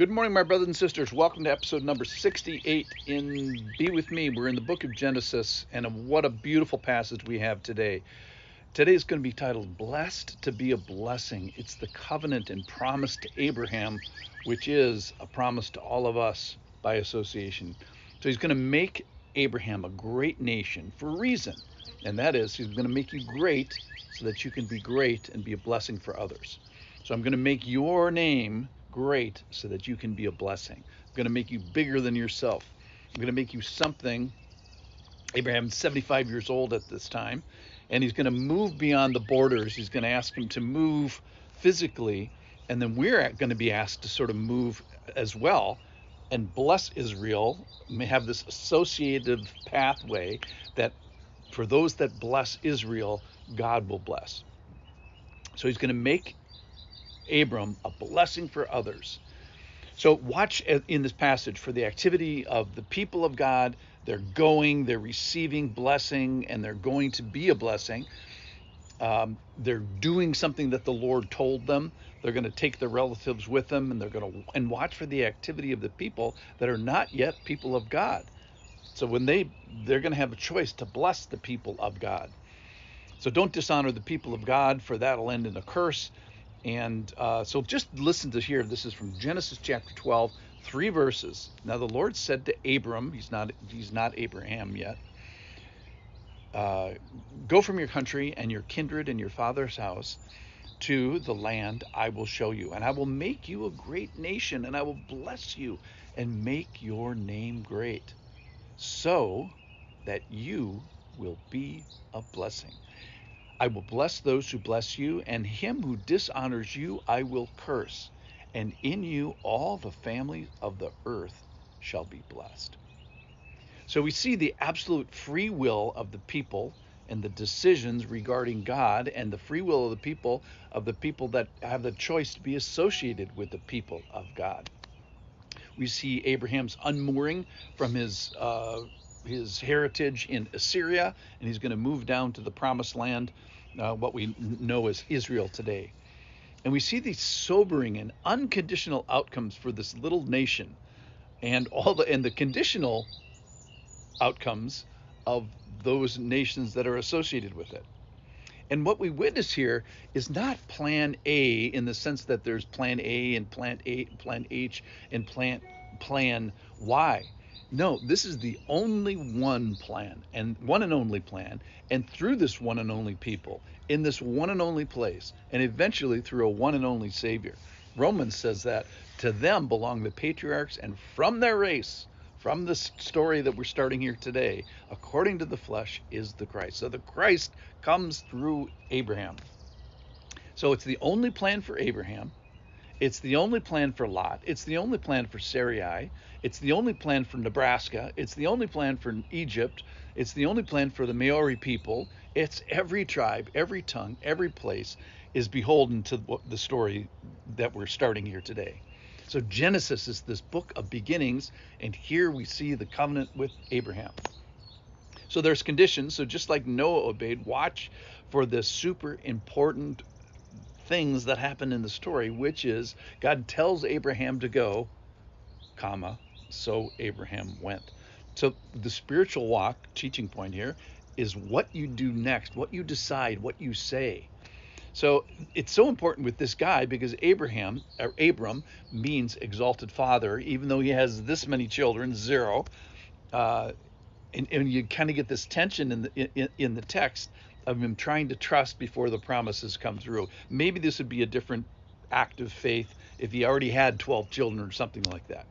Good morning, my brothers and sisters. Welcome to episode number 68 in Be With Me. We're in the book of Genesis, and what a beautiful passage we have today. Today is going to be titled Blessed to be a Blessing. It's the covenant and promise to Abraham, which is a promise to all of us by association. So he's going to make Abraham a great nation for a reason, and that is he's going to make you great so that you can be great and be a blessing for others. So I'm going to make your name great so that you can be a blessing. I'm going to make you bigger than yourself. I'm going to make you something. Abraham's 75 years old at this time, and he's going to move beyond the borders. He's going to ask him to move physically, and then we're going to be asked to sort of move as well and bless Israel. We have this associative pathway that for those that bless Israel, God will bless. So he's going to make Abram a blessing for others. So watch in this passage for the activity of the people of God. They're receiving blessing, and they're going to be a blessing. They're doing something that the Lord told them. They're going to take their relatives with them, and watch for the activity of the people that are not yet people of God. So when they're going to have a choice to bless the people of God. So don't dishonor the people of God, for that'll end in a curse. And so just listen to here. This is from Genesis chapter 12, 3 verses. Now the Lord said to Abram, he's not Abraham yet, go from your country and your kindred and your father's house to the land I will show you. And I will make you a great nation, and I will bless you and make your name great, so that you will be a blessing. I will bless those who bless you, and him who dishonors you I will curse, and in you all the families of the earth shall be blessed. So we see the absolute free will of the people and the decisions regarding God, and the free will of the people that have the choice to be associated with the people of God. We see Abraham's unmooring from his heritage in Assyria, and he's going to move down to the promised land, what we know as Israel today. And we see these sobering and unconditional outcomes for this little nation, and the conditional outcomes of those nations that are associated with it. And what we witness here is not plan A in the sense that there's plan A and plan H and plan Y. No, this is the only one plan, and one and only plan, and through this one and only people, in this one and only place, and eventually through a one and only Savior. Romans says that to them belong the patriarchs, and from their race, from this story that we're starting here today, according to the flesh, is the Christ. So the Christ comes through Abraham. So it's the only plan for Abraham. It's the only plan for Lot. It's the only plan for Sarai. It's the only plan for Nebraska. It's the only plan for Egypt. It's the only plan for the Maori people. It's every tribe, every tongue, every place is beholden to the story that we're starting here today. So Genesis is this book of beginnings, and here we see the covenant with Abraham. So there's conditions. So just like Noah obeyed, watch for the super important things that happen in the story, which is God tells Abraham to go, so Abraham went. So the spiritual walk teaching point here is what you do next, what you decide, what you say. So it's so important with this guy because Abram means exalted father, even though he has this many children, 0. And you kind of get this tension in the text of him trying to trust before the promises come through. Maybe this would be a different act of faith if he already had 12 children or something like that.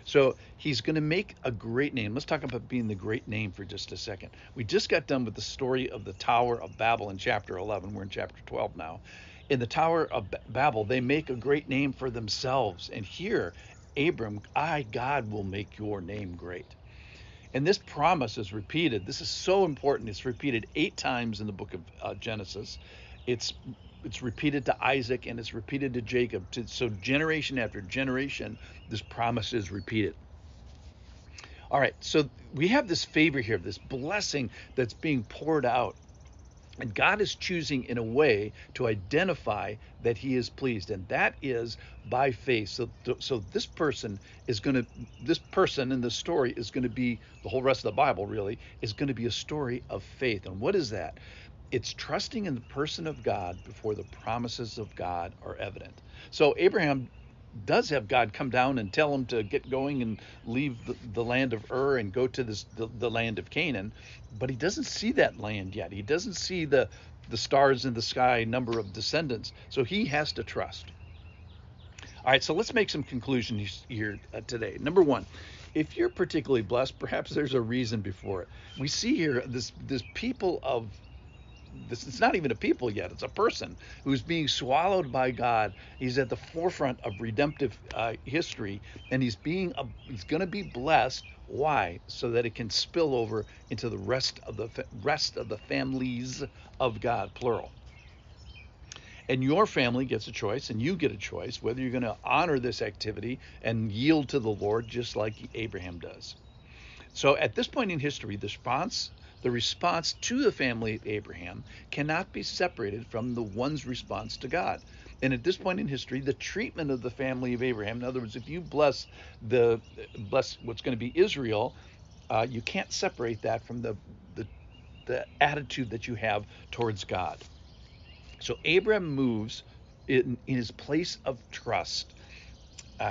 So he's going to make a great name. Let's talk about being the great name for just a second. We just got done with the story of the Tower of Babel in chapter 11. We're in chapter 12 now. In the Tower of Babel, they make a great name for themselves. And here, Abram, God, will make your name great. And this promise is repeated. This is so important. It's repeated 8 times in the book of Genesis. It's repeated to Isaac, and it's repeated to Jacob. So generation after generation, this promise is repeated. All right, so we have this favor here, this blessing that's being poured out And God is choosing in a way to identify that he is pleased, and that is by faith. So this person is going to, this person in the story is going to be, the whole rest of the Bible really is going to be a story of faith. And what is that? It's trusting in the person of God before the promises of God are evident. So Abraham does have God come down and tell him to get going and leave the land of Ur and go to the land of Canaan, but he doesn't see that land yet. He doesn't see the stars in the sky, number of descendants. So he has to trust. All right, so let's make some conclusions here today. Number one, if you're particularly blessed, perhaps there's a reason before it. We see here this people of this, it's not even a people yet, it's a person who's being swallowed by God. He's at the forefront of redemptive history, and he's going to be blessed. Why? So that it can spill over into the rest of the families of God, plural. And your family gets a choice, and you get a choice whether you're going to honor this activity and yield to the Lord just like Abraham does. So at this point in history, the response to the family of Abraham cannot be separated from the one's response to God. And at this point in history, the treatment of the family of Abraham, in other words, if you bless what's going to be Israel, you can't separate that from the attitude that you have towards God. So Abraham moves in his place of trust.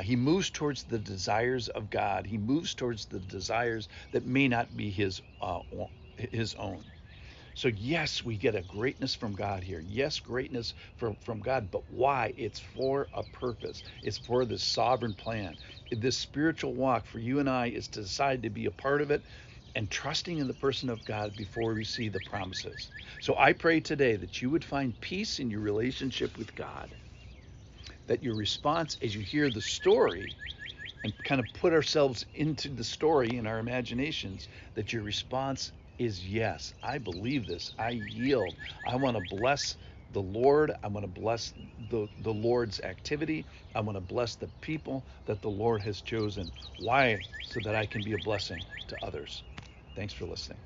He moves towards the desires of God. He moves towards the desires that may not be his own. So yes, we get a greatness from God here. Yes, greatness from God, but why? It's for a purpose. It's for the sovereign plan. This spiritual walk for you and I is to decide to be a part of it and trusting in the person of God before we see the promises. So I pray today that you would find peace in your relationship with God, that your response as you hear the story and kind of put ourselves into the story in our imaginations, that your response is yes, I believe this, I yield, I want to bless the Lord, I want to bless the Lord's activity, I want to bless the people that the Lord has chosen. Why? So that I can be a blessing to others. Thanks for listening.